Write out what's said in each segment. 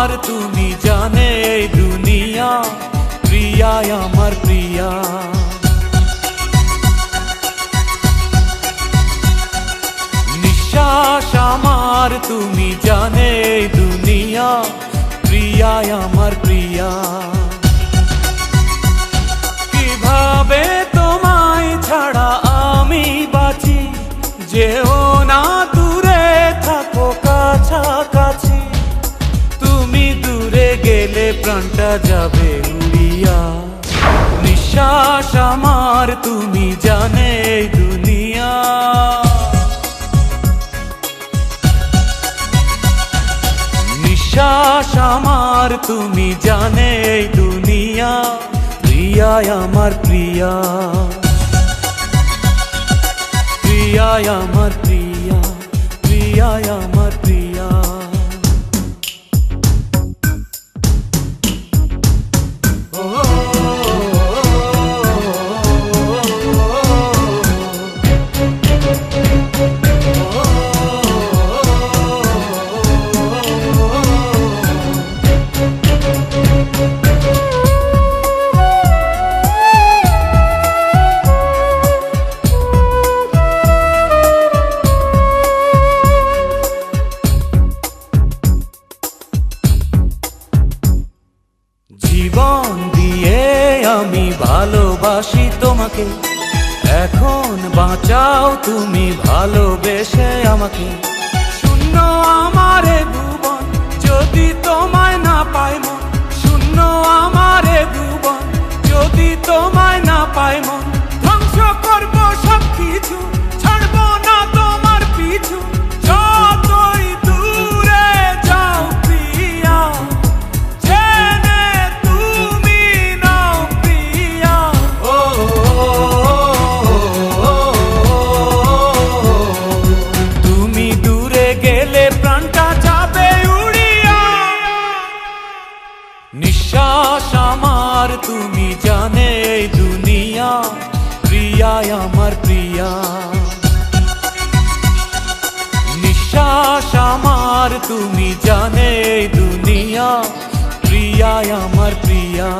আমার তুমি জানে এই দুনিয়া, প্রিয়া আমার প্রিয়া। নিঃশ্বাস আমার তুমি জানে এই দুনিয়া, প্রিয়া আমার প্রিয়া। কিভাবে তোমায় ছাড়া আমি বাঁচি, যেও না দূরে থাকো কাছাকাছি। তুমি দূরে গেলে প্রাণটা যাবে উড়িয়া। নিঃশ্বাস আমার তুমি জানে এই দুনিয়া। নিঃশ্বাস আমার তুমি জানে এই দুনিয়া, প্রিয়া আমার প্রিয়া। প্রিয়া আমার প্রিয়া, প্রিয়া আমার প্রিয়া। জীবন দিয়ে আমি ভালোবাসি তোমাকে, এখন বাঁচাও তুমি ভালোবেসে আমাকে। শূন্য আমারে ভুবন যদি তোমায় না পাই মন, শূন্য আমারে ভুবন যদি তোমায় না পাই মন। ধ্বংস করব সব কিছু, ছাড়বো না তোমার পিছু। যতই দূরে যাও প্রিয়া, নিঃশ্বাস আমার তুমি জানে এই দুনিয়া, প্রিয়া আমার প্রিয়া। নিঃশ্বাস আমার তুমি জানে এই দুনিয়া, প্রিয়া আমার প্রিয়া।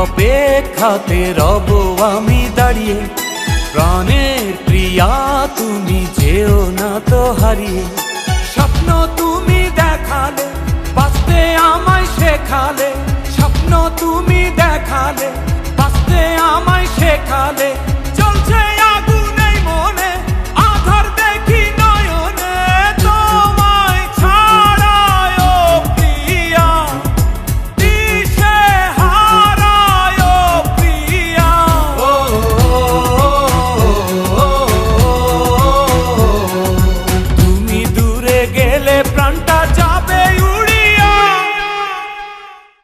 অপেক্ষাতে রব আমি দাঁড়িয়ে, প্রাণের প্রিয়া তুমি যেও না তো হারিয়ে। স্বপ্ন তুমি দেখালে, বাঁচতে আমায় শেখালে। স্বপ্ন তুমি দেখালে, বাঁচতে আমায় শেখালে।